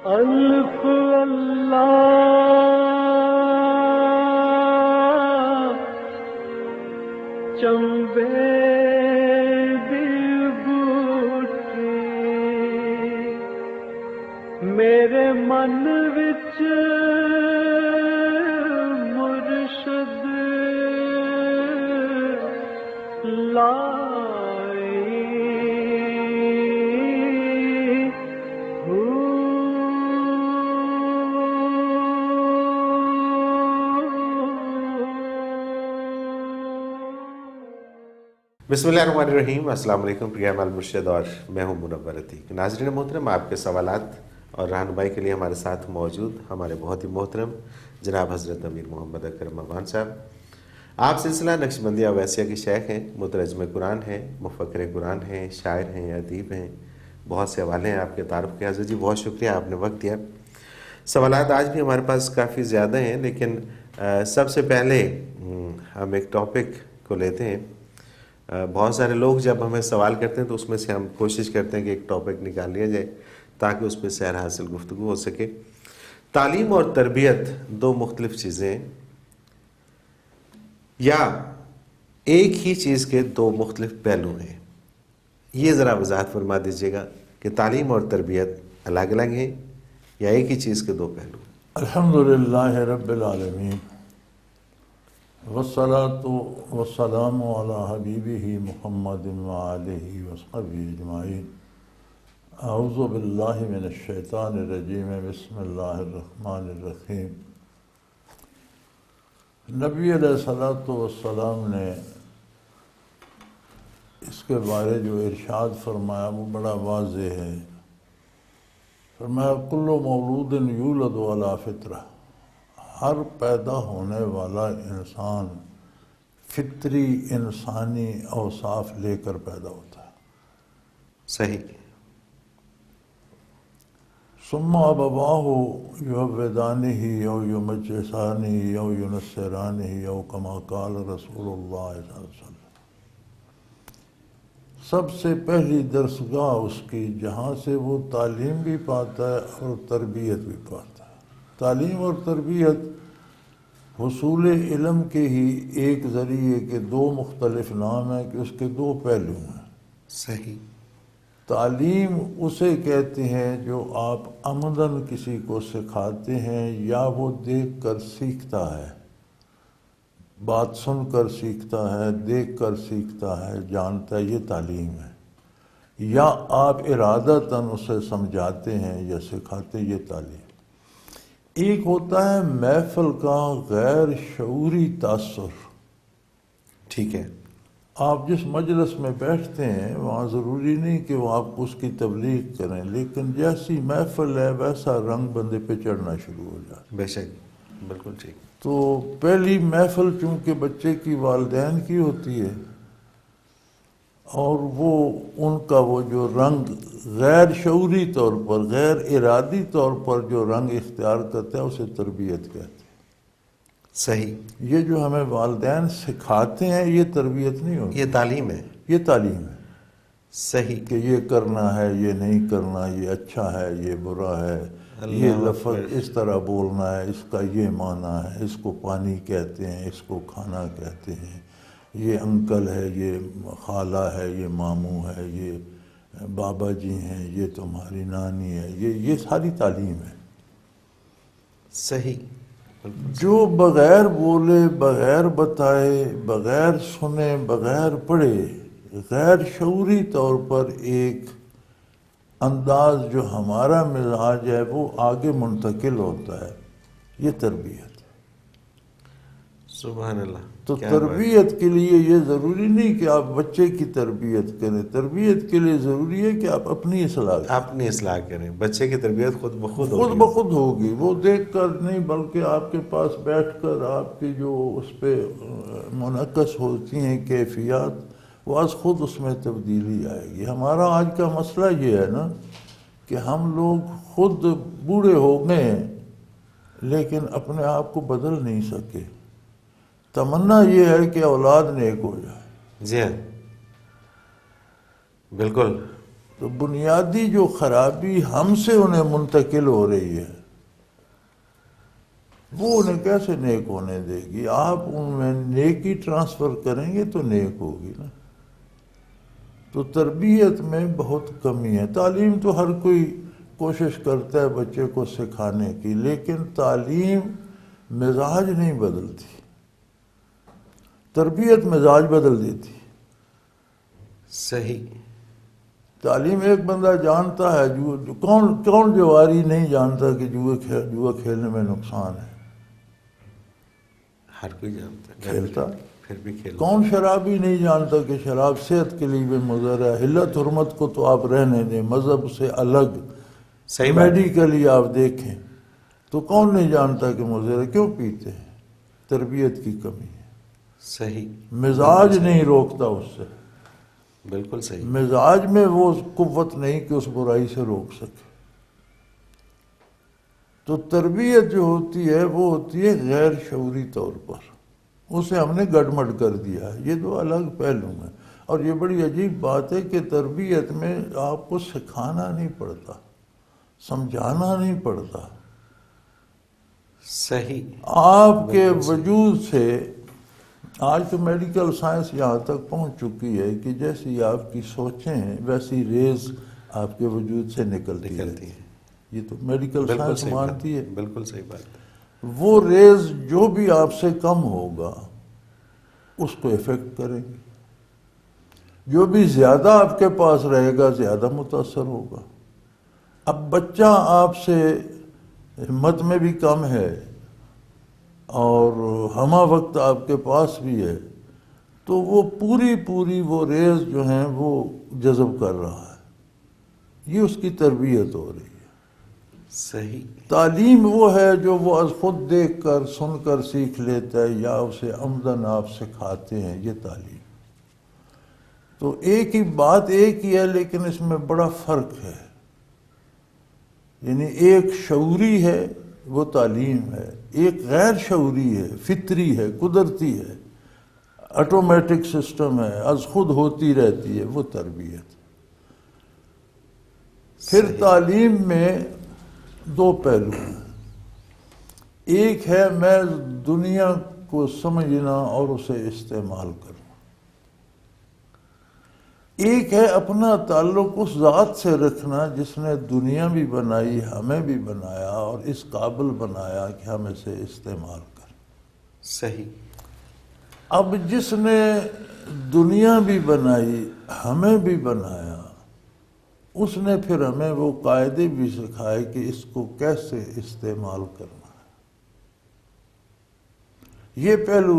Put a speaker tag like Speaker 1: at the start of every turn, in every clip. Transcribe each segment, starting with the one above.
Speaker 1: الف اللہ چمبے دی بوٹی میرے من وچ مرشد لائی
Speaker 2: بسم اللہ الرحمن الرحیم۔ السلام علیکم، پروگرام المرشد اور میں ہوں منور عتیق۔ ناظرین محترم، آپ کے سوالات اور رہنمائی کے لیے ہمارے ساتھ موجود ہمارے بہت ہی محترم جناب حضرت امیر محمد اکرم امان صاحب، آپ سلسلہ نقشبندیہ اویسیہ کے شیخ ہیں، مترجم قرآن ہیں، مفکر قرآن ہیں، شاعر ہیں، ادیب ہیں، بہت سے حوالے ہیں آپ کے تعارف کے۔ حضرت جی بہت شکریہ، آپ نے وقت دیا۔ سوالات آج بھی ہمارے پاس کافی زیادہ ہیں، لیکن سب سے پہلے ہم ایک ٹاپک کو لیتے ہیں۔ بہت سارے لوگ جب ہمیں سوال کرتے ہیں تو اس میں سے ہم کوشش کرتے ہیں کہ ایک ٹاپک نکال لیا جائے تاکہ اس پہ سیر حاصل گفتگو ہو سکے۔ تعلیم اور تربیت دو مختلف چیزیں ہیں یا ایک ہی چیز کے دو مختلف پہلو ہیں؟ یہ ذرا وضاحت فرما دیجیے گا کہ تعلیم اور تربیت الگ الگ ہیں یا ایک ہی چیز کے دو پہلو؟
Speaker 3: الحمدللہ رب العالمین والصلاة والسلام علی حبیبہ محمد وآلہ وصحبہ اجمعین۔ اعوذ باللہ من الشیطان الرجیم، بسم اللہ الرحمن الرحیم۔ نبی علیہ الصلاۃ والسلام نے اس کے بارے جو ارشاد فرمایا وہ بڑا واضح ہے۔ فرمایا کل مولود یولد علی فطرہ، ہر پیدا ہونے والا انسان فطری انسانی اوصاف لے کر پیدا ہوتا ہے۔
Speaker 2: صحیح۔
Speaker 3: ثم ابواہ یہودانہ او یمجسانہ او ینصرانہ او کما قال رسول اللہ صلی اللہ علیہ وسلم۔ سب سے پہلی درسگاہ اس کی جہاں سے وہ تعلیم بھی پاتا ہے اور تربیت بھی پاتا ہے۔ تعلیم اور تربیت حصول علم کے ہی ایک ذریعے کے دو مختلف نام ہیں کہ اس کے دو پہلو ہیں۔
Speaker 2: صحیح۔
Speaker 3: تعلیم اسے کہتے ہیں جو آپ عمداً کسی کو سکھاتے ہیں یا وہ دیکھ کر سیکھتا ہے، بات سن کر سیکھتا ہے، دیکھ کر سیکھتا ہے، جانتا ہے، یہ تعلیم ہے۔ یا آپ ارادتاً اسے سمجھاتے ہیں یا سکھاتے، یہ تعلیم۔ ایک ہوتا ہے محفل کا غیر شعوری تاثر۔
Speaker 2: ٹھیک ہے۔
Speaker 3: آپ جس مجلس میں بیٹھتے ہیں وہاں ضروری نہیں کہ وہ آپ اس کی تبلیغ کریں، لیکن جیسی محفل ہے ویسا رنگ بندے پہ چڑھنا شروع ہو جاتا ہے۔
Speaker 2: بے شک، بالکل ٹھیک۔
Speaker 3: تو پہلی محفل چونکہ بچے کی والدین کی ہوتی ہے اور وہ ان کا وہ جو رنگ غیر شعوری طور پر، غیر ارادی طور پر جو رنگ اختیار کرتا ہے اسے تربیت کہتے ہیں۔
Speaker 2: صحیح۔
Speaker 3: یہ جو ہمیں والدین سکھاتے ہیں یہ تربیت نہیں ہوتی،
Speaker 2: یہ تعلیم ہے۔
Speaker 3: یہ تعلیم ہے۔
Speaker 2: صحیح۔
Speaker 3: کہ یہ کرنا ہے، یہ نہیں کرنا، یہ اچھا ہے، یہ برا ہے، یہ لفظ اس طرح بولنا ہے، اس کا یہ معنی ہے، اس کو پانی کہتے ہیں، اس کو کھانا کہتے ہیں، یہ انکل ہے، یہ خالہ ہے، یہ ماموں ہے، یہ بابا جی ہیں، یہ تمہاری نانی ہے، یہ ساری تعلیم ہے۔
Speaker 2: صحیح۔
Speaker 3: جو بغیر بولے، بغیر بتائے، بغیر سنے، بغیر پڑھے، غیر شعوری طور پر ایک انداز جو ہمارا مزاج ہے وہ آگے منتقل ہوتا ہے، یہ تربیت۔
Speaker 2: سبحان اللہ۔
Speaker 3: تو تربیت کے لیے یہ ضروری نہیں کہ آپ بچے کی تربیت کریں، تربیت کے لیے ضروری ہے کہ آپ اپنی اصلاح کریں۔
Speaker 2: اپنی اصلاح کریں، بچے کی تربیت خود بخود
Speaker 3: خود بخود ہوگی، وہ دیکھ کر نہیں بلکہ آپ کے پاس بیٹھ کر آپ کی جو اس پہ منعکس ہوتی ہیں کیفیات، وہ از خود اس میں تبدیلی آئے گی۔ ہمارا آج کا مسئلہ یہ ہے نا کہ ہم لوگ خود بوڑھے ہو گئے ہیں لیکن اپنے آپ کو بدل نہیں سکے۔ تمنا یہ ہے کہ اولاد نیک ہو جائے۔
Speaker 2: جی ہاں، بالکل۔
Speaker 3: تو بنیادی جو خرابی ہم سے انہیں منتقل ہو رہی ہے وہ انہیں کیسے نیک ہونے دے گی؟ آپ ان میں نیکی ٹرانسفر کریں گے تو نیک ہوگی نا۔ تو تربیت میں بہت کمی ہے۔ تعلیم تو ہر کوئی کوشش کرتا ہے بچے کو سکھانے کی، لیکن تعلیم مزاج نہیں بدلتی، تربیت مزاج بدل دیتی۔
Speaker 2: صحیح۔
Speaker 3: تعلیم ایک بندہ جانتا ہے، کون جواری نہیں جانتا کہ جوا کھیلنے میں نقصان ہے؟
Speaker 2: ہر کوئی جانتا ہے،
Speaker 3: کھیلتا۔
Speaker 2: پھر بھی کھیلتا۔
Speaker 3: کون شرابی نہیں جانتا کہ شراب صحت کے لیے بھی مضر ہے؟ حلت حرمت کو تو آپ رہنے دیں، مذہب سے الگ،
Speaker 2: صحیح بات ہے۔
Speaker 3: میڈیکلی آپ دیکھیں تو کون نہیں جانتا کہ مضر ہے؟ کیوں پیتے ہیں؟ تربیت کی کمی ہے۔
Speaker 2: صحیح۔
Speaker 3: مزاج نہیں روکتا اس سے،
Speaker 2: بالکل صحیح۔
Speaker 3: مزاج میں وہ قوت نہیں کہ اس برائی سے روک سکے۔ تو تربیت جو ہوتی ہے وہ ہوتی ہے غیر شعوری طور پر، اسے ہم نے گڑمڑ کر دیا ہے۔ یہ دو الگ پہلو ہیں، اور یہ بڑی عجیب بات ہے کہ تربیت میں آپ کو سکھانا نہیں پڑتا، سمجھانا نہیں پڑتا۔
Speaker 2: صحیح۔
Speaker 3: آپ کے وجود سے آج تو میڈیکل سائنس یہاں تک پہنچ چکی ہے کہ جیسی آپ کی سوچیں ہیں ویسی ریز آپ کے وجود سے نکلتی ہے۔ یہ تو میڈیکل سائنس مانتی ہے۔
Speaker 2: بالکل صحیح بات۔
Speaker 3: وہ ریز جو بھی آپ سے کم ہوگا اس کو افیکٹ کریں گے، جو بھی زیادہ آپ کے پاس رہے گا زیادہ متاثر ہوگا۔ اب بچہ آپ سے ہمت میں بھی کم ہے اور ہمہ وقت آپ کے پاس بھی ہے، تو وہ پوری وہ ریز جو ہیں وہ جذب کر رہا ہے۔ یہ اس کی تربیت ہو رہی ہے۔
Speaker 2: صحیح۔
Speaker 3: تعلیم وہ ہے جو وہ از خود دیکھ کر سن کر سیکھ لیتا ہے یا اسے عمدن آپ سکھاتے ہیں، یہ تعلیم۔ تو ایک ہی بات ایک ہی ہے لیکن اس میں بڑا فرق ہے۔ یعنی ایک شعوری ہے وہ تعلیم ہے، ایک غیر شعوری ہے، فطری ہے، قدرتی ہے، آٹومیٹک سسٹم ہے، از خود ہوتی رہتی ہے، وہ تربیت۔ پھر تعلیم میں دو پہلو ہیں، ایک ہے میں دنیا کو سمجھنا اور اسے استعمال کرنا، ایک ہے اپنا تعلق اس ذات سے رکھنا جس نے دنیا بھی بنائی، ہمیں بھی بنایا اور اس قابل بنایا کہ ہم اسے استعمال کریں۔
Speaker 2: صحیح۔
Speaker 3: اب جس نے دنیا بھی بنائی، ہمیں بھی بنایا، اس نے پھر ہمیں وہ قاعدے بھی سکھائے کہ اس کو کیسے استعمال کرنا ہے۔ یہ پہلو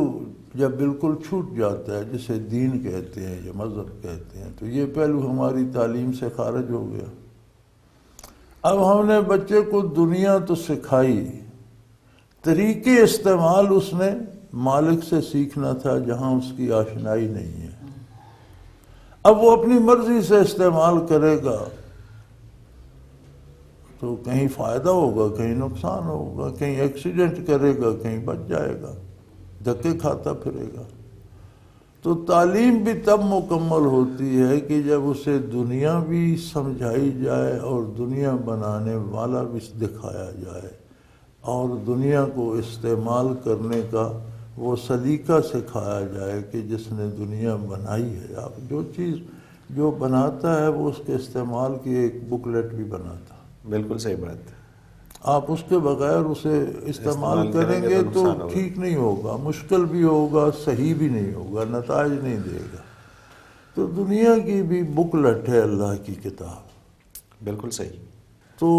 Speaker 3: جب بالکل چھوٹ جاتا ہے، جسے دین کہتے ہیں یا مذہب کہتے ہیں، تو یہ پہلو ہماری تعلیم سے خارج ہو گیا۔ اب ہم نے بچے کو دنیا تو سکھائی، طریقے استعمال اس نے مالک سے سیکھنا تھا جہاں اس کی آشنائی نہیں ہے۔ اب وہ اپنی مرضی سے استعمال کرے گا تو کہیں فائدہ ہوگا، کہیں نقصان ہوگا، کہیں ایکسیڈنٹ کرے گا، کہیں بچ جائے گا، دھکے کھاتا پھرے گا۔ تو تعلیم بھی تب مکمل ہوتی ہے کہ جب اسے دنیا بھی سمجھائی جائے اور دنیا بنانے والا بھی دکھایا جائے اور دنیا کو استعمال کرنے کا وہ سلیقہ سکھایا جائے کہ جس نے دنیا بنائی ہے۔ آپ جو چیز جو بناتا ہے وہ اس کے استعمال کی ایک بکلیٹ بھی بناتا ہے۔
Speaker 2: بالکل صحیح بات ہے۔
Speaker 3: آپ اس کے بغیر اسے استعمال کریں گے تو ٹھیک نہیں ہوگا، مشکل بھی ہوگا، صحیح بھی نہیں ہوگا، نتائج نہیں دے گا۔ تو دنیا کی بھی بکلٹ ہے اللہ کی کتاب۔
Speaker 2: بالکل صحیح۔
Speaker 3: تو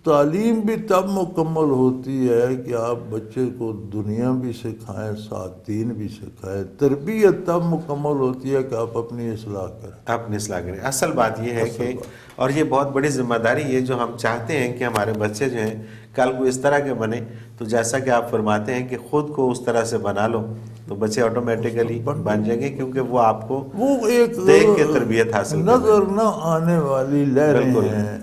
Speaker 3: تعلیم بھی تب مکمل ہوتی ہے کہ آپ بچے کو دنیا بھی سکھائیں، ساتھ دین بھی سکھائیں۔ تربیت تب مکمل ہوتی ہے کہ آپ اپنی اصلاح کریں،
Speaker 2: اپنی اصلاح کریں۔ اصل بات یہ ہے کہ، اور یہ بہت بڑی ذمہ داری ہے جو ہم چاہتے ہیں کہ ہمارے بچے جو ہیں کل کو اس طرح کے بنے، تو جیسا کہ آپ فرماتے ہیں کہ خود کو اس طرح سے بنا لو تو بچے آٹومیٹیکلی بن جائیں گے، کیونکہ وہ آپ کو
Speaker 3: وہ ایک
Speaker 2: دیکھ کے تربیت حاصل کریں۔
Speaker 3: نظر نہ آنے والی لہریں ہیں،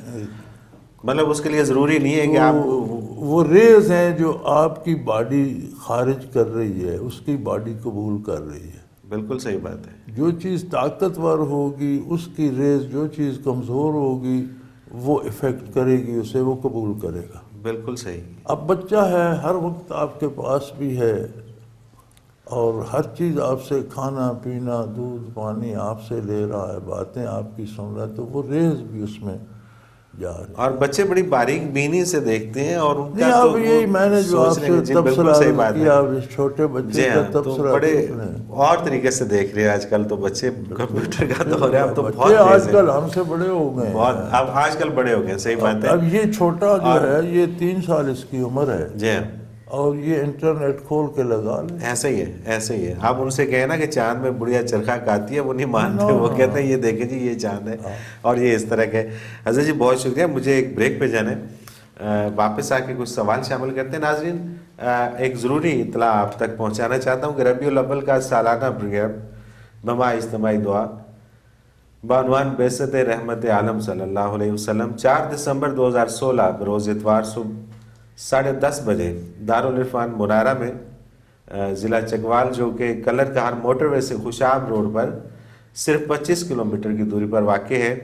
Speaker 2: مطلب اس کے لیے ضروری نہیں ہے کہ آپ
Speaker 3: وہ ریز ہیں جو آپ کی باڈی خارج کر رہی ہے، اس کی باڈی قبول کر رہی ہے۔
Speaker 2: بالکل صحیح بات ہے.
Speaker 3: جو چیز طاقتور ہوگی اس کی ریز، جو چیز کمزور ہوگی وہ افیکٹ کرے گی اسے، وہ قبول کرے گا.
Speaker 2: بالکل صحیح.
Speaker 3: اب بچہ ہے، ہر وقت آپ کے پاس بھی ہے اور ہر چیز آپ سے، کھانا پینا دودھ پانی آپ سے لے رہا ہے، باتیں آپ کی سن رہا ہے، تو وہ ریز بھی اس میں جا رہی ہے.
Speaker 2: اور بچے بڑی باریک بینی سے دیکھتے ہیں اور ان
Speaker 3: نہیں
Speaker 2: کا
Speaker 3: اب یہی میں نے جو آپ سے تبصرہ کیا، اس چھوٹے بچے کا
Speaker 2: تو
Speaker 3: تبصرہ
Speaker 2: بڑے
Speaker 3: دیکھ لیں.
Speaker 2: اور طریقے سے دیکھ رہے ہیں آج کل تو بچے. کمپیوٹر کا دور ہے اب تو
Speaker 3: بچے
Speaker 2: بہت
Speaker 3: آج
Speaker 2: تیز
Speaker 3: کل
Speaker 2: ہے،
Speaker 3: ہم سے بڑے ہو گئے
Speaker 2: بہت.
Speaker 3: ہیں.
Speaker 2: اب آج کل بڑے ہو گئے. صحیح بات ہے.
Speaker 3: اب یہ چھوٹا جو ہے یہ 3 سال اس کی عمر ہے
Speaker 2: جی ہاں،
Speaker 3: اور یہ انٹرنیٹ کھول کے لگا لے.
Speaker 2: ایسا ہی ہے، ایسا ہی ہے. آپ ان سے کہیں نا کہ چاند میں بڑھیا چرخہ کاتی ہے، وہ نہیں مانتے. وہ کہتے ہیں یہ دیکھیں جی یہ چاند ہے، اور یہ اس طرح کے. حضرت جی بہت شکریہ. مجھے ایک بریک پہ جانا ہے، واپس آ کے کچھ سوال شامل کرتے ہیں. ناظرین ایک ضروری اطلاع آپ تک پہنچانا چاہتا ہوں کہ ربیع الاول کا سالانہ پروگرام بما اجتماعی دعا بعنوان بعثت رحمت عالم صلی اللہ علیہ وسلم 4 دسمبر 2016 بروز اتوار صبح 10:30 بجے دارالعرفان منارہ میں ضلع چکوال، جو کہ کلر کہار موٹر وے سے خوشاب روڈ پر صرف 25 کلومیٹر کی دوری پر واقع ہے،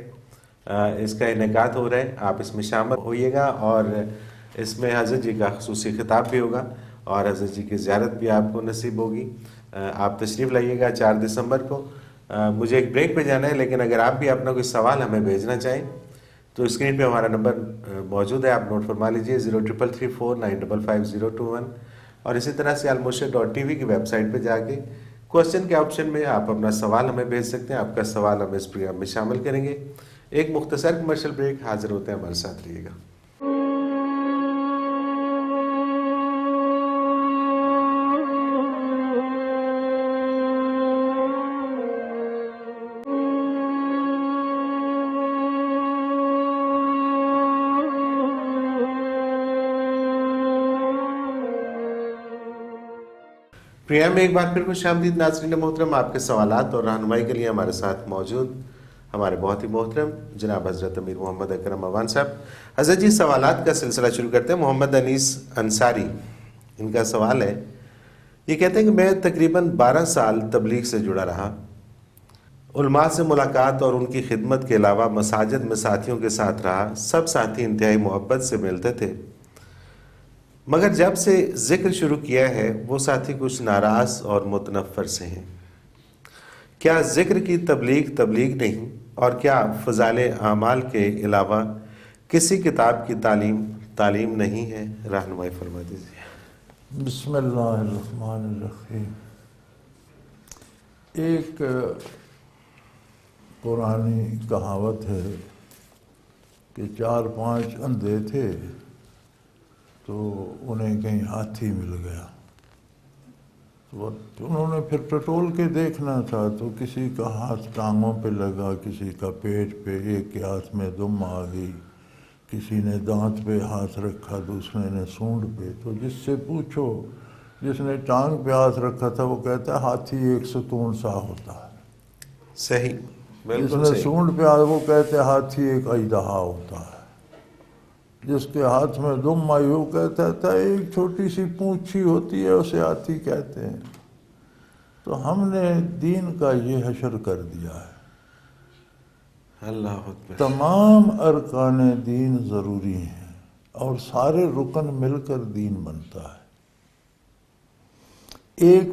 Speaker 2: اس کا انعقاد ہو رہا ہے. آپ اس میں شامل ہوئیے گا اور اس میں حضرت جی کا خصوصی خطاب بھی ہوگا اور حضرت جی کی زیارت بھی آپ کو نصیب ہوگی. آپ تشریف لائیے گا 4 دسمبر کو. مجھے ایک بریک پہ جانا ہے، لیکن اگر آپ بھی اپنا کوئی سوال ہمیں بھیجنا چاہیں تو اسکرین پہ ہمارا نمبر موجود ہے، آپ نوٹ فرما لیجئے 0334955021. اور اسی طرح سے almurshid.tv کی ویب سائٹ پہ جا کے کوشچن کے آپشن میں آپ اپنا سوال ہمیں بھیج سکتے ہیں. آپ کا سوال ہم اس پروگرام میں شامل کریں گے. ایک مختصر کمرشل بریک، حاضر ہوتے ہیں، ہمارے ساتھ رہیے گا. پروگرام میں ایک بار پھر خوش آمدید ناظرین محترم. آپ کے سوالات اور رہنمائی کے لیے ہمارے ساتھ موجود ہمارے بہت ہی محترم جناب حضرت امیر محمد اکرم اوان صاحب. حضرت جی سوالات کا سلسلہ شروع کرتے ہیں. محمد انیس انصاری، ان کا سوال ہے، یہ کہتے ہیں کہ میں تقریباً 12 سال تبلیغ سے جڑا رہا. علماء سے ملاقات اور ان کی خدمت کے علاوہ مساجد میں ساتھیوں کے ساتھ رہا. سب ساتھی انتہائی محبت سے ملتے تھے، مگر جب سے ذکر شروع کیا ہے وہ ساتھی کچھ ناراض اور متنفر سے ہیں. کیا ذکر کی تبلیغ نہیں، اور کیا فضائل اعمال کے علاوہ کسی کتاب کی تعلیم نہیں ہے؟ رہنمائی فرما دیجیے.
Speaker 3: بسم اللہ الرحمن الرحیم. ایک پرانی کہاوت ہے کہ 4-5 اندھے تھے تو انہیں کہیں ہاتھی مل گیا. تو انہوں نے پھر ٹٹول کے دیکھنا تھا تو کسی کا ہاتھ ٹانگوں پہ لگا، کسی کا پیٹ پہ، ایک کے ہاتھ میں دم آ گئی، کسی نے دانت پہ ہاتھ رکھا، دوسرے نے سونڈ پہ. تو جس سے پوچھو، جس نے ٹانگ پہ ہاتھ رکھا تھا وہ کہتا ہے ہاتھی ایک ستون سا ہوتا ہے.
Speaker 2: صحیح،
Speaker 3: جس
Speaker 2: بالکل
Speaker 3: نے
Speaker 2: صحیح.
Speaker 3: سونڈ پہ وہ کہتے ہیں ہاتھی ایک اژدہا ہوتا ہے. جس کے ہاتھ میں دم آئی وہ کہتا تھا ایک چھوٹی سی پونچھی ہوتی ہے اسے ہاتھی کہتے ہیں. تو ہم نے دین کا یہ حشر کر دیا ہے.
Speaker 2: اللہ اکبر.
Speaker 3: تمام ارکان دین ضروری ہیں اور سارے رکن مل کر دین بنتا ہے. ایک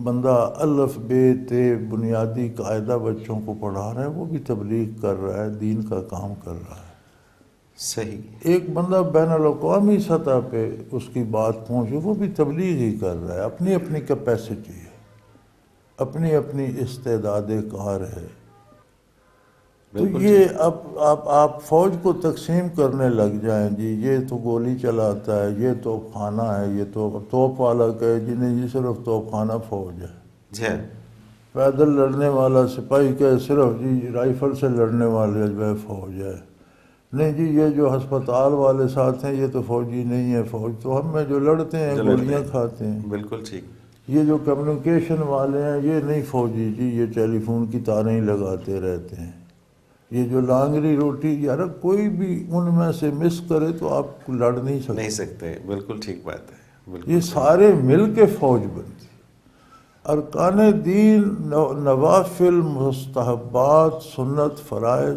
Speaker 3: بندہ الف بے تے بنیادی قاعدہ بچوں کو پڑھا رہا ہے، وہ بھی تبلیغ کر رہا ہے، دین کا کام کر رہا ہے.
Speaker 2: صحیح.
Speaker 3: ایک بندہ بین الاقوامی سطح پہ اس کی بات پہنچے، وہ بھی تبلیغ ہی کر رہا ہے. اپنی اپنی کیپیسٹی ہے، اپنی اپنی استعداد کار ہے. تو یہ اب آپ فوج کو تقسیم کرنے لگ جائیں جی، یہ تو گولی چلاتا ہے، یہ توپ خانہ ہے، یہ تو توپ والا کہے جی نہیں یہ صرف توپ خانہ فوج ہے.
Speaker 2: جی
Speaker 3: پیدل لڑنے والا سپاہی کہے صرف جی رائفل سے لڑنے والے جو ہے فوج ہے. نہیں جی یہ جو ہسپتال والے ساتھ ہیں یہ تو فوجی نہیں ہے، فوج تو ہم میں جو لڑتے ہیں گولیاں کھاتے ہیں.
Speaker 2: بالکل ٹھیک.
Speaker 3: یہ جو کمیونیکیشن والے ہیں یہ نہیں فوجی جی، یہ ٹیلی فون کی تاریں ہی لگاتے رہتے ہیں. یہ جو لانگری روٹی، یار کوئی بھی ان میں سے مس کرے تو آپ لڑ نہیں سکتے.
Speaker 2: بالکل ٹھیک بات ہے. بالکل
Speaker 3: یہ سارے مل کے فوج بنتی. ارکان دین، نوافل، مستحبات، سنت، فرائض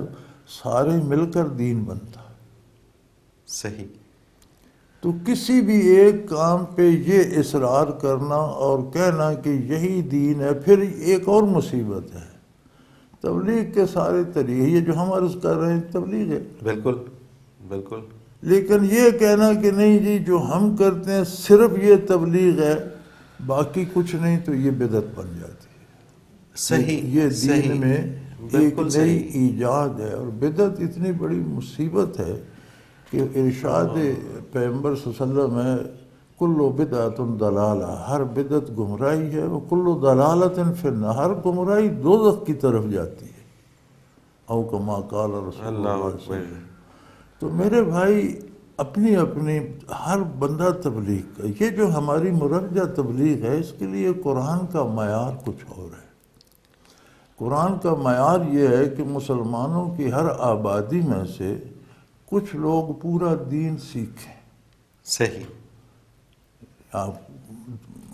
Speaker 3: سارے مل کر دین بنتا ہے۔
Speaker 2: صحیح۔
Speaker 3: تو کسی بھی ایک کام پہ یہ اصرار کرنا اور کہنا کہ یہی دین ہے، پھر ایک اور مصیبت ہے، تبلیغ کے سارے طریقے یہ جو ہم عرض کر رہے ہیں تبلیغ ہے،
Speaker 2: بالکل بالکل۔
Speaker 3: لیکن یہ کہنا کہ نہیں جی جو ہم کرتے ہیں صرف یہ تبلیغ ہے، باقی کچھ نہیں، تو یہ بدعت بن جاتی ہے۔
Speaker 2: صحیح،
Speaker 3: یہ
Speaker 2: صحیح،
Speaker 3: دین میں ایک
Speaker 2: بالکل
Speaker 3: نئی
Speaker 2: صحیح۔
Speaker 3: ایجاد ہے، اور بدعت اتنی بڑی مصیبت ہے کہ ارشاد پیغمبر صلی اللہ علیہ وسلم ہے، کل بدعت ضلالہ، ہر بدعت گمراہی ہے، وہ کل ضلالۃ فی النار، ہر گمراہی دوزخ کی طرف جاتی ہے، او کما قال رسول
Speaker 2: اللہ
Speaker 3: اللہ
Speaker 2: اکبر۔
Speaker 3: صلی اللہ علیہ وسلم۔ تو میرے بھائی اپنی اپنی ہر بندہ تبلیغ کا، یہ جو ہماری مرجع تبلیغ ہے، اس کے لیے قرآن کا معیار کچھ اور ہے۔ قرآن کا معیار یہ ہے کہ مسلمانوں کی ہر آبادی میں سے کچھ لوگ پورا دین سیکھیں۔
Speaker 2: صحیح۔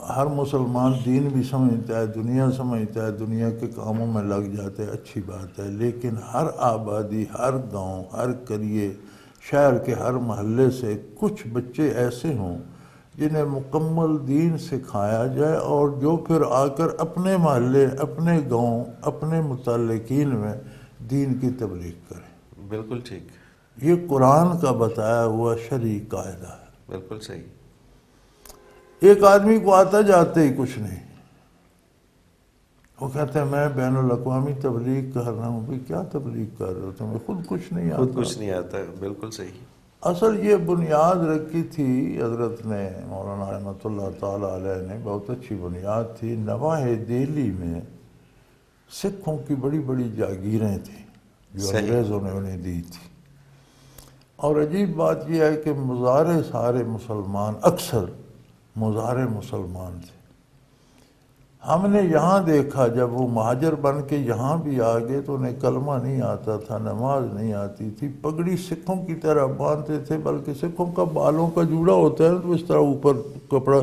Speaker 3: ہر مسلمان دین بھی سمجھتا ہے، دنیا سمجھتا ہے، دنیا کے کاموں میں لگ جاتے ہے، اچھی بات ہے، لیکن ہر آبادی، ہر گاؤں، ہر قریے، شہر کے ہر محلے سے کچھ بچے ایسے ہوں جنہیں مکمل دین سکھایا جائے، اور جو پھر آ کر اپنے محلے، اپنے گاؤں، اپنے متعلقین میں دین کی تبلیغ کریں۔
Speaker 2: بالکل ٹھیک،
Speaker 3: یہ قرآن کا بتایا ہوا شرعی قاعدہ ہے۔
Speaker 2: بالکل صحیح۔
Speaker 3: ایک آدمی کو آتا جاتے ہی کچھ نہیں، وہ کہتے ہیں میں بین الاقوامی تبلیغ کر رہا ہوں۔ بھئی کیا تبلیغ کر رہے ہو، تمہیں خود کچھ نہیں آتا؟
Speaker 2: خود کچھ نہیں آتا، بالکل صحیح۔
Speaker 3: اصل یہ بنیاد رکھی تھی حضرت نے، مولانا رحمۃ اللہ تعالیٰ علیہ نے، بہت اچھی بنیاد تھی۔ نواح دہلی میں سکھوں کی بڑی بڑی جاگیریں تھیں جو
Speaker 2: صحیح۔
Speaker 3: انگریزوں نے انہیں دی تھی، اور عجیب بات یہ ہے کہ مظاہرے سارے مسلمان، اکثر مظاہرے مسلمان تھے۔ ہم نے یہاں دیکھا جب وہ مہاجر بن کے یہاں بھی آ گئے تو انہیں کلمہ نہیں آتا تھا، نماز نہیں آتی تھی، پگڑی سکھوں کی طرح باندھتے تھے، بلکہ سکھوں کا بالوں کا جوڑا ہوتا ہے تو اس طرح اوپر کپڑا،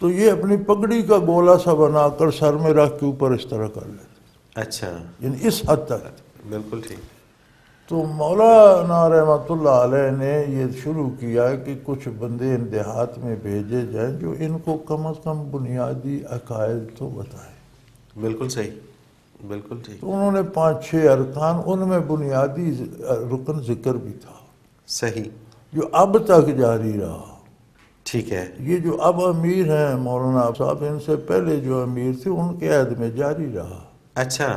Speaker 3: تو یہ اپنی پگڑی کا گولا سا بنا کر سر میں رکھ کے اوپر اس طرح کر لیتے،
Speaker 2: اچھا،
Speaker 3: یعنی اس حد تک۔
Speaker 2: بالکل ٹھیک۔
Speaker 3: تو مولانا رحمۃ اللہ علیہ نے یہ شروع کیا کہ کچھ بندے ان دیہات میں بھیجے جائیں جو ان کو کم از کم بنیادی عقائد تو بتائیں۔
Speaker 2: بالکل صحیح، بالکل ٹھیک۔
Speaker 3: تو انہوں نے 5-6 ارکان، ان میں بنیادی رکن ذکر بھی تھا
Speaker 2: صحیح،
Speaker 3: جو اب تک جاری رہا۔
Speaker 2: ٹھیک ہے۔
Speaker 3: یہ جو اب امیر ہیں مولانا صاحب، ان سے پہلے جو امیر تھے ان کے عہد میں جاری رہا۔
Speaker 2: اچھا،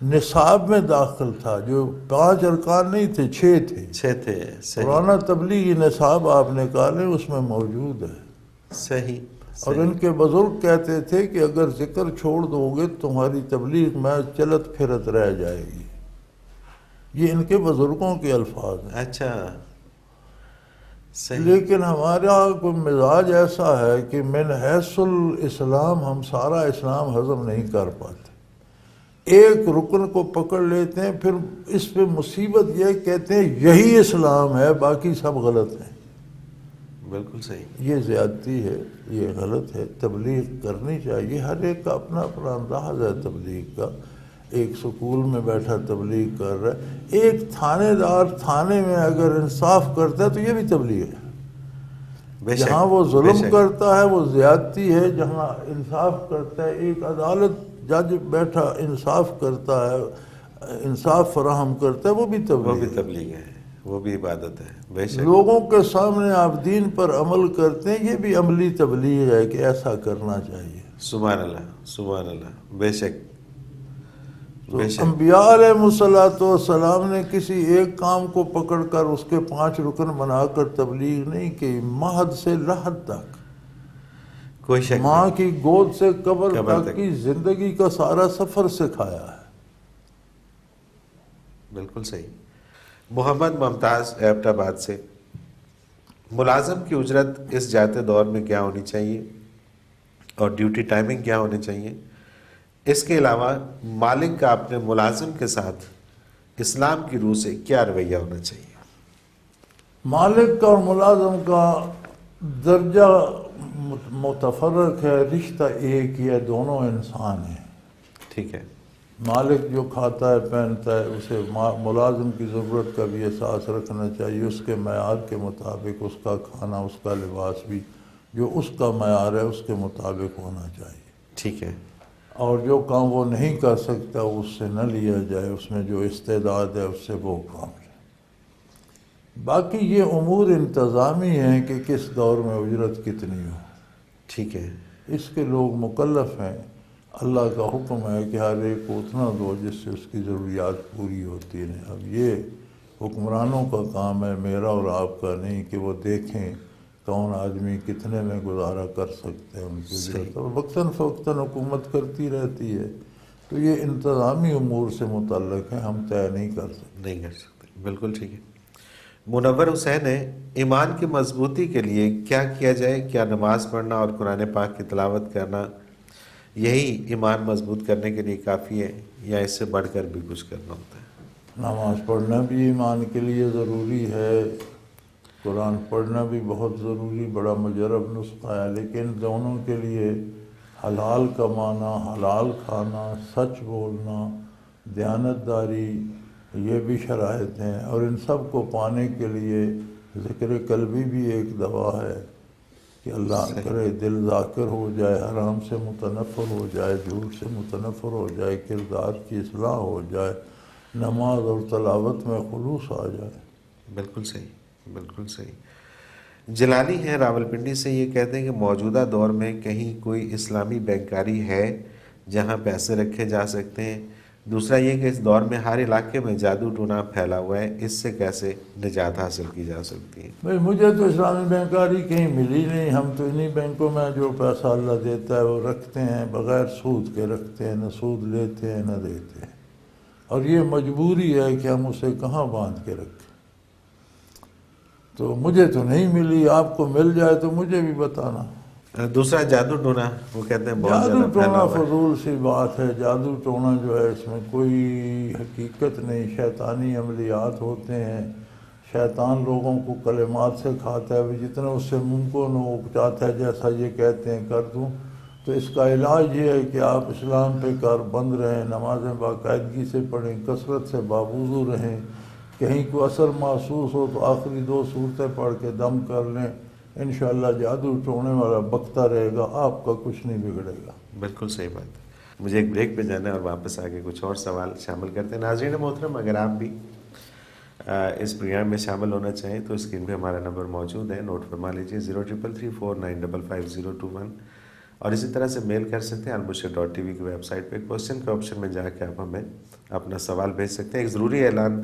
Speaker 3: نصاب میں داخل تھا، جو 5 ارکان نہیں تھے، 6 تھے۔
Speaker 2: 6 تھے، صحیح
Speaker 3: پرانا تبلیغی نصاب آپ نکالیں، اس میں موجود ہے۔
Speaker 2: صحیح۔
Speaker 3: اور ان کے بزرگ کہتے تھے کہ اگر ذکر چھوڑ دو گے تمہاری تبلیغ میں چلت پھرت رہ جائے گی۔ یہ ان کے بزرگوں کے الفاظ ہیں۔
Speaker 2: اچھا، صحیح۔
Speaker 3: لیکن ہمارا کوئی مزاج ایسا ہے کہ من حیث الاسلام ہم سارا اسلام ہضم نہیں کر پاتے، ایک رکن کو پکڑ لیتے ہیں، پھر اس پہ مصیبت یہ کہتے ہیں یہی اسلام ہے، باقی سب غلط ہیں۔
Speaker 2: بالکل صحیح،
Speaker 3: یہ زیادتی ہے، یہ غلط ہے۔ تبلیغ کرنی چاہیے، ہر ایک کا اپنا اپنا انداز ہے تبلیغ کا۔ ایک سکول میں بیٹھا تبلیغ کر رہا ہے، ایک تھانے دار تھانے میں اگر انصاف کرتا ہے تو یہ بھی تبلیغ ہے۔
Speaker 2: بے شک،
Speaker 3: جہاں وہ
Speaker 2: بے
Speaker 3: ظلم
Speaker 2: شک۔
Speaker 3: کرتا ہے وہ زیادتی ہے، جہاں انصاف کرتا ہے، ایک عدالت جج بیٹھا انصاف کرتا ہے، انصاف فراہم کرتا ہے، وہ بھی
Speaker 2: وہ
Speaker 3: تبلیغ
Speaker 2: بھی
Speaker 3: ہے۔
Speaker 2: تبلیغ ہے، وہ بھی عبادت ہے، بے شک۔
Speaker 3: لوگوں کے سامنے آپ دین پر عمل کرتے ہیں، یہ بھی عملی تبلیغ ہے کہ ایسا کرنا چاہیے۔
Speaker 2: سبحان اللہ، سبحان اللہ، بے شک،
Speaker 3: تو
Speaker 2: بے شک۔
Speaker 3: انبیاء علیہ السلام نے کسی ایک کام کو پکڑ کر اس کے 5 رکن بنا کر تبلیغ نہیں کی، مہد سے لحد تک،
Speaker 2: کوئی شک
Speaker 3: ماں
Speaker 2: نہیں،
Speaker 3: کی گود سے قبر
Speaker 2: قبر
Speaker 3: تک
Speaker 2: تک
Speaker 3: کی زندگی کا سارا سفر سکھایا ہے۔
Speaker 2: بالکل صحیح۔ محمد ممتاز ایبٹ آباد سے، ملازم کی اجرت اس جاتے دور میں کیا ہونی چاہیے اور ڈیوٹی ٹائمنگ کیا ہونی چاہیے؟ اس کے علاوہ مالک کا اپنے ملازم کے ساتھ اسلام کی روح سے کیا رویہ ہونا چاہیے؟
Speaker 3: مالک کا اور ملازم کا درجہ متفرق ہے، رشتہ ایک ہی ہے، دونوں انسان ہیں۔
Speaker 2: ٹھیک ہے،
Speaker 3: مالک جو کھاتا ہے پہنتا ہے، اسے ملازم کی ضرورت کا بھی احساس رکھنا چاہیے، اس کے معیار کے مطابق اس کا کھانا، اس کا لباس بھی جو اس کا معیار ہے اس کے مطابق ہونا چاہیے۔
Speaker 2: ٹھیک ہے،
Speaker 3: اور جو کام وہ نہیں کر سکتا اس سے نہ لیا جائے، اس میں جو استعداد ہے اس سے وہ کام لے۔ باقی یہ امور انتظامی ہیں کہ کس دور میں اجرت کتنی ہو،
Speaker 2: ٹھیک ہے،
Speaker 3: اس کے لوگ مکلف ہیں۔ اللہ کا حکم ہے کہ ہر ایک کو اتنا دو جس سے اس کی ضروریات پوری ہوتی ہیں۔ اب یہ حکمرانوں کا کام ہے، میرا اور آپ کا نہیں، کہ وہ دیکھیں کون آدمی کتنے میں گزارا کر سکتے ہیں ان کی اجرت، اور وقتاً فوقتاً حکومت کرتی رہتی ہے۔ تو یہ انتظامی امور سے متعلق ہے، ہم طے نہیں کر سکتے۔
Speaker 2: نہیں کر سکتے، بالکل ٹھیک ہے۔ منور حسین ہے، ایمان کی مضبوطی کے لیے کیا کیا جائے؟ کیا نماز پڑھنا اور قرآن پاک کی تلاوت کرنا یہی ایمان مضبوط کرنے کے لیے کافی ہے، یا اس سے بڑھ کر بھی کچھ کرنا ہوتا ہے؟
Speaker 3: نماز پڑھنا بھی ایمان کے لیے ضروری ہے، قرآن پڑھنا بھی بہت ضروری، بڑا مجرب نسخہ ہے، لیکن دونوں کے لیے حلال کمانا، حلال کھانا، سچ بولنا، دیانتداری، یہ بھی شرائط ہیں۔ اور ان سب کو پانے کے لیے ذکر قلبی بھی ایک دوا ہے کہ اللہ کرے دل ذاکر ہو جائے، حرام سے متنفر ہو جائے، جھوٹ سے متنفر ہو جائے، کردار کی اصلاح ہو جائے، نماز اور تلاوت میں خلوص آ جائے۔
Speaker 2: بالکل صحیح، بالکل صحیح۔ جلالی ہیں راولپنڈی سے، یہ کہتے ہیں کہ موجودہ دور میں کہیں کوئی اسلامی بینکاری ہے جہاں پیسے رکھے جا سکتے ہیں؟ دوسرا یہ کہ اس دور میں ہر علاقے میں جادو ٹونا پھیلا ہوا ہے، اس سے کیسے نجات حاصل کی جا سکتی ہے؟
Speaker 3: بھائی مجھے تو اسلامی بینکاری کہیں ملی نہیں، ہم تو انہی بینکوں میں جو پیسہ اللہ دیتا ہے وہ رکھتے ہیں، بغیر سود کے رکھتے ہیں، نہ سود لیتے ہیں نہ دیتے ہیں، اور یہ مجبوری ہے کہ ہم اسے کہاں باندھ کے رکھیں۔ تو مجھے تو نہیں ملی، آپ کو مل جائے تو مجھے بھی بتانا۔
Speaker 2: دوسرا جادو ٹونا، وہ کہتے ہیں بہت
Speaker 3: جادو
Speaker 2: زیادہ پھیلا
Speaker 3: ٹونا
Speaker 2: ہوا ہے۔
Speaker 3: فضول سی بات ہے، جادو ٹونا جو ہے اس میں کوئی حقیقت نہیں، شیطانی عملیات ہوتے ہیں، شیطان لوگوں کو کلمات سے کھاتا ہے، جتنا اس سے ممکن ہو چاہتا ہے جیسا یہ کہتے ہیں کر دوں۔ تو اس کا علاج یہ ہے کہ آپ اسلام پہ کار بند رہیں، نمازیں باقاعدگی سے پڑھیں، کثرت سے باوضو رہیں، کہیں کو اثر محسوس ہو تو آخری 2 سورتیں پڑھ کے دم کر لیں، انشاءاللہ جادو ٹونے والا بکتا رہے گا، آپ کا کچھ نہیں بگڑے گا۔
Speaker 2: بالکل صحیح بات ہے۔ مجھے ایک بریک پہ جانا ہے اور واپس آگے کچھ اور سوال شامل کرتے ہیں۔ ناظرین محترم، اگر آپ بھی اس پروگرام میں شامل ہونا چاہیں تو اسکرین پہ ہمارا نمبر موجود ہے، نوٹ فرما لیجیے 0333495551، اور اسی طرح سے میل کر سکتے ہیں alburshid.tv کی ویب سائٹ پہ کوشچن کے آپشن میں جا کے آپ ہمیں اپنا سوال بھیج سکتے ہیں۔ ایک ضروری اعلان،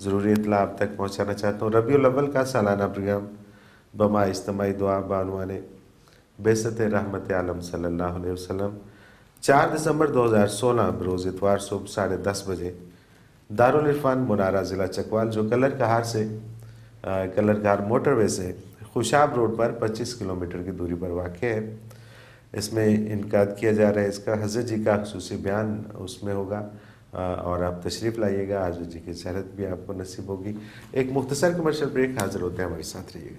Speaker 2: ضروری اطلاع آپ تک پہنچانا چاہتا ہوں۔ ربیع الاول کا سالانہ پروگرام بما اجتماعی دعا بعنوان بعثت رحمت عالم صلی اللہ علیہ وسلم 4 دسمبر 2016 بروز اتوار صبح 10:30 بجے دارالعرفان منارہ ضلع چکوال، جو کلر کہار موٹر وے سے خوشاب روڈ پر 25 کلومیٹر کی دوری پر واقع ہے، اس میں انعقاد کیا جا رہا ہے۔ اس کا حضرت جی کا خصوصی بیان اس میں ہوگا، اور آپ تشریف لائیے گا، حضرت جی کی زیارت بھی آپ کو نصیب ہوگی۔ ایک مختصر کمرشل بریک، حاضر ہوتے ہیں، ہمارے ساتھ رہیے گا۔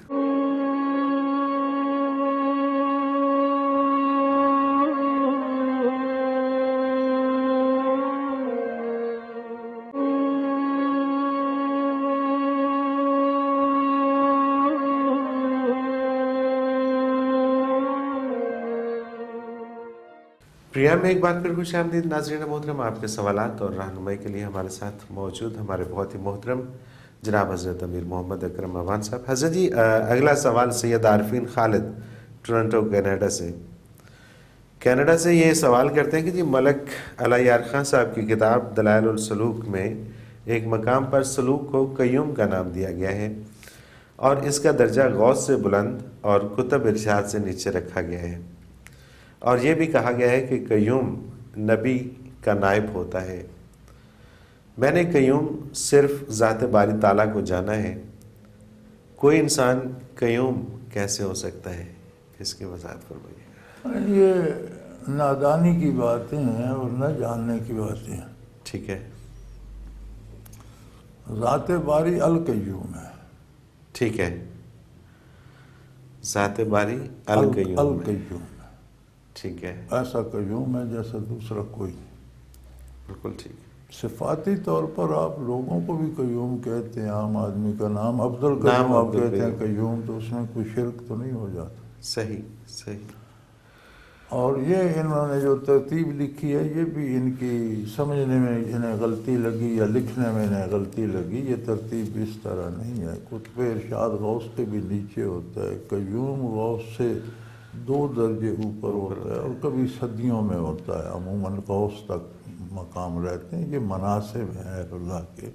Speaker 2: پروگرام میں ایک بار پھر خوش آمدید ناظرین محترم۔ آپ کے سوالات اور رہنمائی کے لیے ہمارے ساتھ موجود ہمارے بہت ہی محترم جناب حضرت امیر محمد اکرم امان صاحب۔ حضرت جی، اگلا سوال سید عارفین خالد ٹورنٹو کینیڈا سے یہ سوال کرتے ہیں کہ جی، ملک علی یار خان صاحب کی کتاب دلائل السلوک میں ایک مقام پر سلوک کو قیوم کا نام دیا گیا ہے، اور اس کا درجہ غوث سے بلند اور کتب ارشاد سے نیچے رکھا گیا ہے، اور یہ بھی کہا گیا ہے کہ قیوم نبی کا نائب ہوتا ہے۔ میں نے قیوم صرف ذات باری تعالیٰ کو جانا ہے، کوئی انسان قیوم کیسے ہو سکتا ہے؟ اس کی وضاحت فرمائیے۔
Speaker 3: یہ نادانی کی باتیں ہیں اور نہ جاننے کی باتیں ہیں۔
Speaker 2: ٹھیک ہے،
Speaker 3: ذات باری القیوم ہے۔
Speaker 2: ٹھیک ہے، ذات باری القیوم ہے۔
Speaker 3: القیوم ہے،
Speaker 2: ٹھیک ہے،
Speaker 3: ایسا قیوم ہے جیسا دوسرا کوئی نہیں۔
Speaker 2: بالکل ٹھیک ہے۔
Speaker 3: صفاتی طور پر آپ لوگوں کو بھی قیوم کہتے ہیں، عام آدمی کا نام عبد
Speaker 2: نام
Speaker 3: القیوم آپ
Speaker 2: عبد
Speaker 3: کہتے ہیں
Speaker 2: القیوم۔
Speaker 3: قیوم، تو اس میں کوئی شرک تو نہیں ہو جاتا۔
Speaker 2: صحیح صحیح۔
Speaker 3: اور یہ انہوں نے جو ترتیب لکھی ہے یہ بھی ان کی سمجھنے میں انہیں غلطی لگی یا لکھنے میں انہیں غلطی لگی۔ یہ ترتیب اس طرح نہیں ہے۔ قطب ارشاد غوث کے بھی نیچے ہوتا ہے، قیوم غوث سے 2 درجے اوپر ہوتا ہے، اور کبھی صدیوں میں ہوتا ہے، عموماً غوث تک مقام رہتے ہیں۔ یہ مناصب ہیں اللہ کے،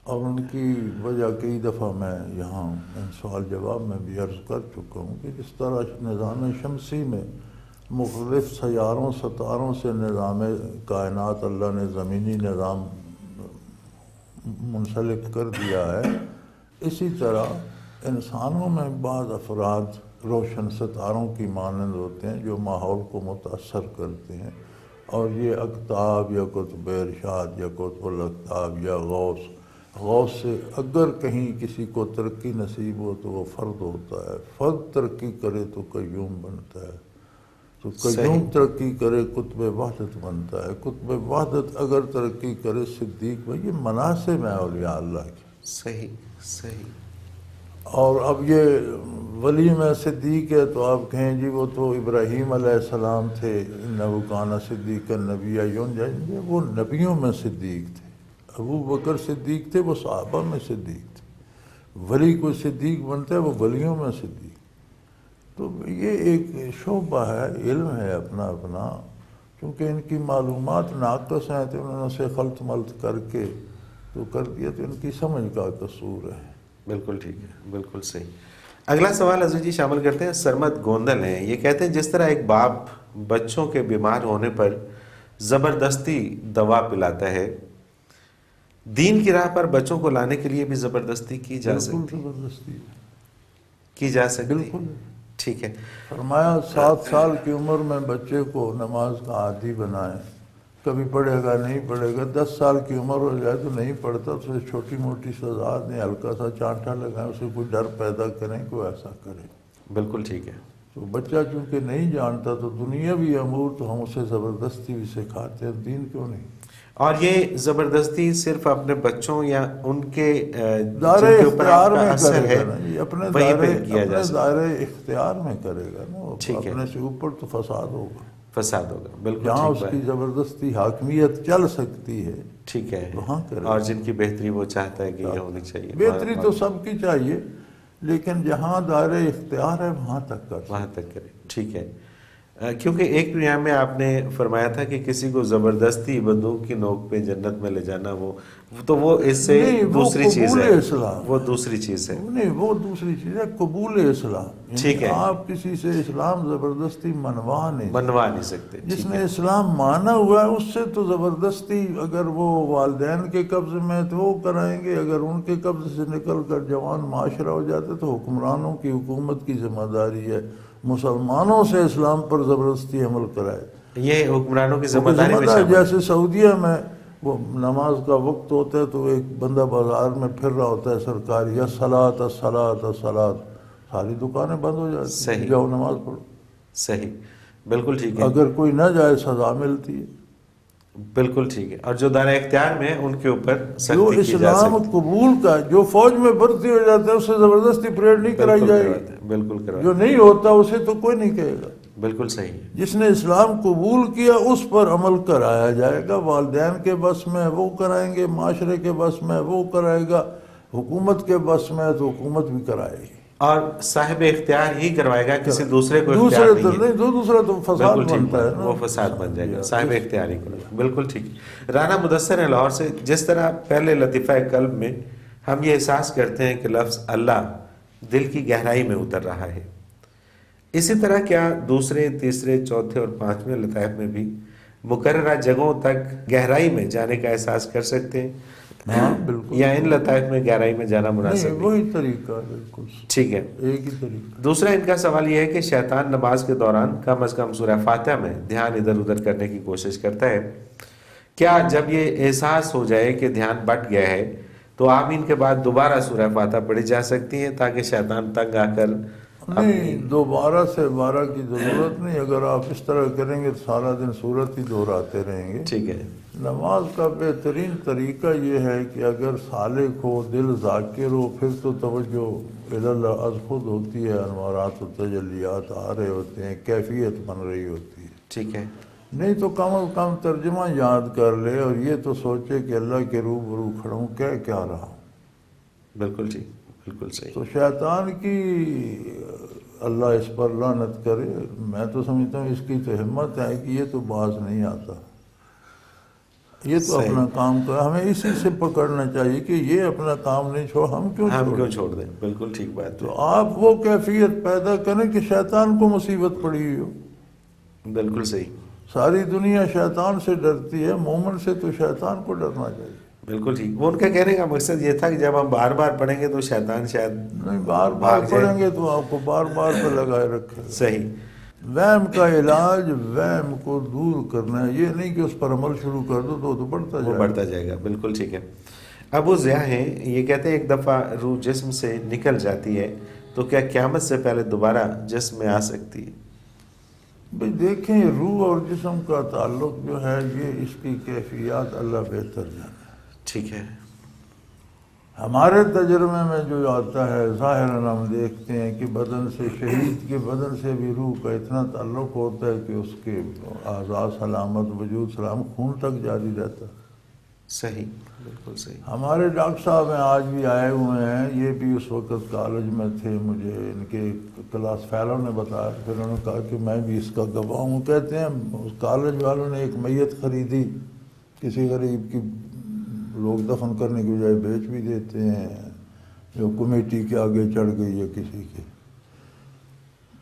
Speaker 3: اور ان کی وجہ کئی دفعہ میں یہاں ان سوال جواب میں بھی عرض کر چکا ہوں کہ جس طرح نظام شمسی میں مختلف سیاروں ستاروں سے نظام کائنات اللہ نے زمینی نظام منسلک کر دیا ہے، اسی طرح انسانوں میں بعض افراد روشن ستاروں کی مانند ہوتے ہیں جو ماحول کو متاثر کرتے ہیں، اور یہ اقطاب یا قطب ارشاد یا قطب الاقطاب یا غوث سے اگر کہیں کسی کو ترقی نصیب ہو تو وہ فرد ہوتا ہے، فرد ترقی کرے تو قیوم بنتا ہے، تو قیوم ترقی کرے قطب وحدت بنتا ہے، قطب وحدت اگر ترقی کرے صدیق بھائی، یہ مناصب ہیں اولیاء اللہ کی۔
Speaker 2: صحیح صحیح۔
Speaker 3: اور اب یہ ولی میں صدیق ہے تو آپ کہیں جی وہ تو ابراہیم علیہ السلام تھے، انہ کان صدیق النبی، وہ نبیوں میں صدیق تھے۔ ابو بکر صدیق تھے، وہ صحابہ میں صدیق تھے۔ ولی کوئی صدیق بنتا ہے وہ ولیوں میں صدیق۔ تو یہ ایک شعبہ ہے، علم ہے اپنا اپنا، چونکہ ان کی معلومات ناقص ہیں تو انہوں نے اسے خلط ملط کر کے تو کر دیا، تو ان کی سمجھ کا قصور ہے۔
Speaker 2: بالکل ٹھیک ہے، بالکل صحیح۔ اگلا سوال حضرت جی شامل کرتے ہیں، سرمد گوندل ہیں، یہ کہتے ہیں جس طرح ایک باپ بچوں کے بیمار ہونے پر زبردستی دوا پلاتا ہے، دین کی راہ پر بچوں کو لانے کے لیے بھی زبردستی کی جا سکتی
Speaker 3: زبردستی
Speaker 2: کی جا سکتی؟
Speaker 3: بالکل
Speaker 2: ٹھیک ہے۔
Speaker 3: فرمایا 7 سال کی عمر میں بچے کو نماز کا عادی بنائیں، کبھی پڑھے گا نہیں پڑھے گا، 10 سال کی عمر ہو جائے تو نہیں پڑھتا تو اسے چھوٹی موٹی سزا دیں، ہلکا سا چانٹا لگائیں، اسے کوئی ڈر پیدا کریں، کوئی ایسا کرے۔
Speaker 2: بالکل ٹھیک ہے۔
Speaker 3: تو بچہ چونکہ نہیں جانتا تو دنیاوی امور تو ہم اسے زبردستی بھی سکھاتے ہیں، دین کیوں نہیں؟
Speaker 2: اور یہ زبردستی صرف اپنے بچوں یا ان کے
Speaker 3: دائرہ
Speaker 2: جن کے اوپر
Speaker 3: اختیار
Speaker 2: آپ کا
Speaker 3: میں
Speaker 2: اثر
Speaker 3: کرے
Speaker 2: ہے
Speaker 3: گا نا، یہ اپنے
Speaker 2: وہیں پہ
Speaker 3: دائرے
Speaker 2: کیا جا سکتا ہے۔
Speaker 3: دائرہ اختیار میں کرے گا نا،
Speaker 2: ٹھیک ہے۔
Speaker 3: اپنے سے اوپر تو فساد ہوگا۔
Speaker 2: فساد ہوگا، بالکل
Speaker 3: جہاں
Speaker 2: ٹھیک
Speaker 3: اس
Speaker 2: بات
Speaker 3: کی زبردستی حاکمیت چل سکتی ہے
Speaker 2: ٹھیک ہے،
Speaker 3: وہاں کرے۔
Speaker 2: اور جن کی بہتری وہ چاہتا ہے کہ یہ ہونی چاہیے،
Speaker 3: بہتری تو سب کی چاہیے، لیکن جہاں دائرہ اختیار ہے وہاں تک کر
Speaker 2: وہاں تک کرے، ٹھیک ہے۔ کیونکہ ایک پروگرام میں آپ نے فرمایا تھا کہ کسی کو زبردستی بندوق کی نوک پہ جنت میں لے جانا، وہ اس سے
Speaker 3: نہیں، وہ
Speaker 2: دوسری چیز
Speaker 3: قبول
Speaker 2: ہے،
Speaker 3: اسلام
Speaker 2: وہ دوسری چیز ہے۔
Speaker 3: نہیں، وہ دوسری چیز ہے قبول اسلام، یعنی
Speaker 2: ٹھیک ہے۔
Speaker 3: آپ کسی سے اسلام زبردستی منوا نہیں،
Speaker 2: منوا نہیں سکتے،
Speaker 3: جس
Speaker 2: ٹھیک
Speaker 3: نے
Speaker 2: ہے۔
Speaker 3: اسلام مانا ہوا ہے اس سے تو زبردستی، اگر وہ والدین کے قبضے میں تو وہ کرائیں گے، اگر ان کے قبضے سے نکل کر جوان معاشرہ ہو جاتا تو حکمرانوں کی حکومت کی ذمہ داری ہے مسلمانوں سے اسلام پر زبردستی عمل کرائے۔
Speaker 2: یہ حکمرانوں کی ذمہ داری میں شامل ہے۔
Speaker 3: جیسے سعودیہ میں وہ نماز کا وقت ہوتا ہے تو ایک بندہ بازار میں پھر رہا ہوتا ہے سرکاری، الصلاۃ الصلاۃ الصلاۃ، ساری دکانیں بند ہو جاتی ہیں،
Speaker 2: صحیح،
Speaker 3: جاؤ نماز پڑھو۔
Speaker 2: صحیح، بالکل ٹھیک ہے،
Speaker 3: اگر کوئی نہ جائے سزا ملتی ہے۔
Speaker 2: بالکل ٹھیک ہے۔ اور جو دائرہ اختیار میں ان کے اوپر
Speaker 3: جو
Speaker 2: سختی کی جا
Speaker 3: اسلام
Speaker 2: سکتی،
Speaker 3: قبول کا، جو فوج میں بھرتی ہو جاتا ہے اس سے زبردستی پریڈ نہیں کرائی
Speaker 2: بالکل
Speaker 3: جائے
Speaker 2: کرواتے ہیں،
Speaker 3: گی،
Speaker 2: بالکل کرواتے
Speaker 3: جو نہیں ہوتا اسے تو کوئی نہیں کہے گا۔
Speaker 2: ہیں، بالکل صحیح ہے۔
Speaker 3: جس نے اسلام قبول کیا اس پر عمل کرایا جائے گا، والدین کے بس میں وہ کرائیں گے، معاشرے کے بس میں وہ کرائے گا، حکومت کے بس میں تو حکومت بھی کرائے گی،
Speaker 2: اور صاحب اختیار ہی کروائے گا، کسی دوسرے کو
Speaker 3: دوسرے
Speaker 2: اختیار
Speaker 3: تو
Speaker 2: نہیں ہے۔
Speaker 3: نہیں، دوسرا تو فساد
Speaker 2: بالکل ٹھیک
Speaker 3: بنتا ہے
Speaker 2: بات،
Speaker 3: نا،
Speaker 2: وہ فساد بن جائے گا، صاحب اختیار ہی کرے گا، بالکل ٹھیک۔ رانا مدثر ہے لاہور سے، جس طرح پہلے لطیفہ قلب میں ہم یہ احساس کرتے ہیں کہ لفظ اللہ دل کی گہرائی میں اتر رہا ہے، اسی طرح کیا دوسرے، تیسرے، چوتھے اور 5ویں لطائف میں بھی مقررہ جگہوں تک گہرائی میں جانے کا احساس کر سکتے ہیں؟
Speaker 3: ہاں بالکل،
Speaker 2: یا ان لطائف میں گہرائی میں جانا
Speaker 3: نہیں
Speaker 2: مناسب نہیں؟
Speaker 3: وہی طریقہ ہے، بالکل
Speaker 2: ٹھیک ہے۔
Speaker 3: ایک ہی طریقہ۔
Speaker 2: دوسرا ان کا سوال یہ ہے کہ شیطان نماز کے دوران کم از کم سورہ فاتحہ میں دھیان ادھر ادھر کرنے کی کوشش کرتا ہے، کیا جب یہ احساس ہو جائے کہ دھیان بٹ گیا ہے تو آمین کے بعد دوبارہ سورہ فاتحہ پڑھی جا سکتی ہے تاکہ شیطان تنگ آ کر
Speaker 3: نہیں، دوبارہ سے بارہ کی ضرورت نہیں. اگر آپ اس طرح کریں گے تو سارا دن صورت ہی دہراتے رہیں گے.
Speaker 2: ٹھیک ہے.
Speaker 3: نماز کا بہترین طریقہ یہ ہے کہ اگر سالک ہو، دل ذاکر ہو، پھر تو توجہ اللہ از خود ہوتی ہے، انوارات و تجلیات آ رہے ہوتے ہیں، کیفیت بن رہی ہوتی ہے.
Speaker 2: ٹھیک ہے.
Speaker 3: نہیں تو کم از کم ترجمہ یاد کر لے اور یہ تو سوچے کہ اللہ کے روبرو کھڑا ہوں، کیا رہا ہوں.
Speaker 2: بالکل ٹھیک، بالکل صحیح.
Speaker 3: تو شیطان کی اللہ اس پر لعنت کرے. میں تو سمجھتا ہوں اس کی تو ہمت ہے کہ یہ تو باز نہیں آتا، یہ تو
Speaker 2: صحیح.
Speaker 3: اپنا کام کر. ہمیں اسی سے پکڑنا چاہیے کہ یہ اپنا کام نہیں چھوڑ، ہم کیوں
Speaker 2: چھوڑ دیں. بالکل ٹھیک بات ہے.
Speaker 3: تو آپ وہ کیفیت پیدا کریں کہ شیطان کو مصیبت پڑی ہوئی ہو.
Speaker 2: بالکل صحیح.
Speaker 3: ساری دنیا شیطان سے ڈرتی ہے، مومن سے تو شیطان کو ڈرنا چاہیے.
Speaker 2: بالکل ٹھیک. وہ ان کا کہنے کا مقصد یہ تھا کہ جب ہم بار بار پڑھیں گے تو شیطان شاید
Speaker 3: نہیں، بار بار پڑھیں گے تو آپ کو بار بار پہ لگائے رکھے.
Speaker 2: صحیح.
Speaker 3: وہم کا علاج وہم کو دور کرنا ہے، یہ نہیں کہ اس پر عمل شروع کر دو تو بڑھتا
Speaker 2: جائے گا. بالکل ٹھیک ہے. ابو ضیاء ہیں، یہ کہتے ہیں ایک دفعہ روح جسم سے نکل جاتی ہے تو کیا قیامت سے پہلے دوبارہ جسم میں آ سکتی ہے؟
Speaker 3: بھئی دیکھیں، روح اور جسم کا تعلق جو ہے یہ اس کی کیفیات اللہ بہتر جانے.
Speaker 2: ٹھیک ہے.
Speaker 3: ہمارے تجربے میں جو آتا ہے ظاہراً ہم دیکھتے ہیں کہ بدن سے، شہید کے بدن سے بھی روح کا اتنا تعلق ہوتا ہے کہ اس کے اعضاء سلامت، وجود سلامت، خون تک جاری رہتا.
Speaker 2: صحیح. بالکل صحیح.
Speaker 3: ہمارے ڈاکٹر صاحب ہیں، آج بھی آئے ہوئے ہیں، یہ بھی اس وقت کالج میں تھے. مجھے ان کے کلاس فیلو نے بتایا، پھر انہوں نے کہا کہ میں بھی اس کا گواہ ہوں. کہتے ہیں اس کالج والوں نے ایک میت خریدی کسی غریب کی، لوگ دفن کرنے کی بجائے بیچ بھی دیتے ہیں، جو کمیٹی کے آگے چڑھ گئی ہے کسی کے.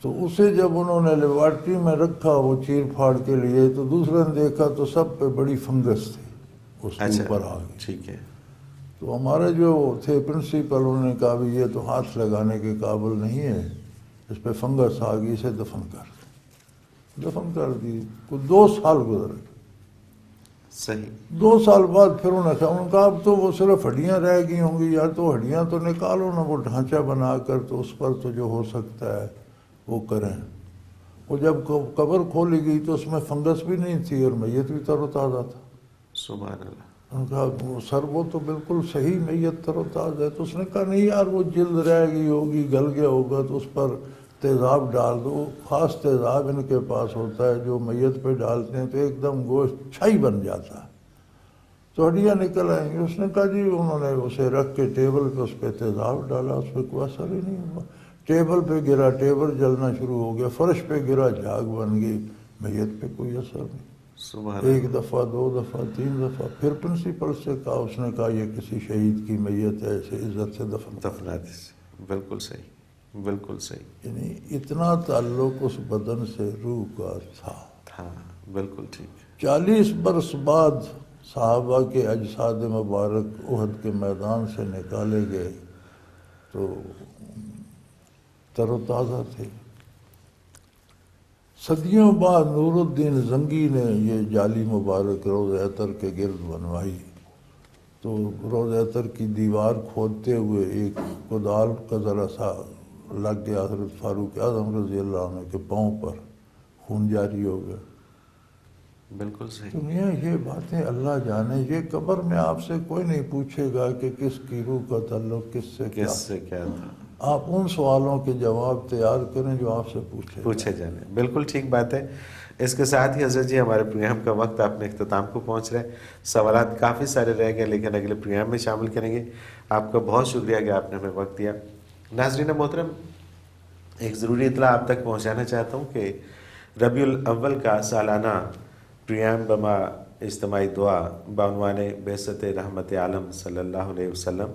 Speaker 3: تو اسے جب انہوں نے لیبارٹری میں رکھا، وہ چیر پھاڑ کے لیے، تو دوسرے نے دیکھا تو سب پہ بڑی فنگس تھی اس کے اوپر آ گئی.
Speaker 2: ٹھیک ہے.
Speaker 3: تو ہمارے جو تھے پرنسپل، انہوں نے کہا بھی یہ تو ہاتھ لگانے کے قابل نہیں ہے، اس پہ فنگس آ گئی، اسے دفن کر دی. کچھ 2 سال گزر گئے.
Speaker 2: صحیح.
Speaker 3: 2 سال بعد پھر انہوں نے کہا اب تو وہ صرف ہڈیاں رہ گئی ہوں گی، یا تو ہڈیاں تو نکالو نا، وہ ڈھانچہ بنا کر تو اس پر تو جو ہو سکتا ہے وہ کریں. وہ جب قبر کھولی گئی تو اس میں فنگس بھی نہیں تھی اور میت بھی تر و تازہ تھا.
Speaker 2: سبحان اللہ.
Speaker 3: انہوں نے کہا سر وہ تو بالکل صحیح میت تر و تازہ ہے. تو اس نے کہا نہیں یار، وہ جلد رہ گئی ہوگی، گل گیا ہوگا، تو اس پر تیزاب ڈال دو. خاص تیزاب ان کے پاس ہوتا ہے جو میت پہ ڈالتے ہیں تو ایک دم گوشت چھائی بن جاتا ہے، تو ہڈیاں نکل آئیں گی. اس نے کہا جی، انہوں نے اسے رکھ کے ٹیبل پہ اس پہ تیزاب ڈالا، اس پہ کوئی اثر ہی نہیں ہوا. ٹیبل پہ گرا، ٹیبل جلنا شروع ہو گیا. فرش پہ گرا، جھاگ بن گئی. میت پہ کوئی اثر نہیں.
Speaker 2: سبحان.
Speaker 3: 1 دفعہ 2 دفعہ 3 دفعہ. پھر پرنسپل سے کہا، اس نے کہا یہ کسی شہید کی میت ہے، اسے عزت سے
Speaker 2: دفنا دیجیے. بالکل صحیح. بالکل صحیح.
Speaker 3: یعنی اتنا تعلق اس بدن سے روح کا تھا.
Speaker 2: بالکل ٹھیک.
Speaker 3: 40 برس بعد صحابہ کے اجساد مبارک احد کے میدان سے نکالے گئے تو تر و تازہ تھے. صدیوں بعد نور الدین زنگی نے یہ جالی مبارک روضہ عطر کے گرد بنوائی. تو روضہ عطر کی دیوار کھودتے ہوئے ایک کدال کا ذرا سا لگ گیا حضرت فاروق اعظم رضی اللہ عنہ کے پاؤں پر، خون جاری ہو گیا.
Speaker 2: بالکل صحیح.
Speaker 3: دنیا یہ باتیں اللہ جانے. یہ قبر میں آپ سے کوئی نہیں پوچھے گا کہ کس کی روح کا تعلق کس سے
Speaker 2: کیا تھا.
Speaker 3: آپ ان سوالوں کے جواب تیار کریں جو آپ سے پوچھے
Speaker 2: جانے. بالکل ٹھیک بات ہے. اس کے ساتھ ہی حضرت جی ہمارے پروگرام کا وقت اپنے اختتام کو پہنچ رہا ہے. سوالات کافی سارے رہ گئے لیکن اگلے پروگرام میں شامل کریں گے. آپ کا بہت شکریہ کہ آپ نے ہمیں وقت دیا. ناظرین محترم، ایک ضروری اطلاع آپ تک پہنچانا چاہتا ہوں کہ ربیع الاول کا سالانہ پروگرام بما اجتماعی دعا بعنوان بعثت رحمت عالم صلی اللہ علیہ وسلم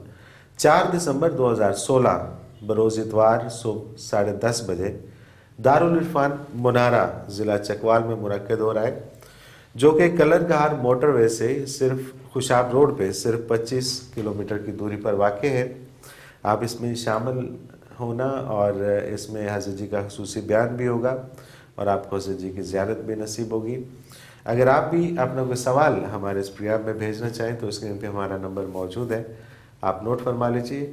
Speaker 2: 4 دسمبر 2016 بروز اتوار صبح 10:30 بجے دارالعرفان منارہ ضلع چکوال میں منعقد ہو رہا ہے، جو کہ کلر گہار موٹر وے سے صرف خوشاب روڈ پہ صرف 25 کلومیٹر کی دوری پر واقع ہے. آپ اس میں شامل ہونا اور اس میں حضرت جی کا خصوصی بیان بھی ہوگا اور آپ کو حضرت جی کی زیارت بھی نصیب ہوگی. اگر آپ بھی اپنا کوئی سوال ہمارے اس پروگرام میں بھیجنا چاہیں تو اسکرین پہ ہمارا نمبر موجود ہے، آپ نوٹ فرما لیجیے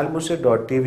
Speaker 2: almurshid.tv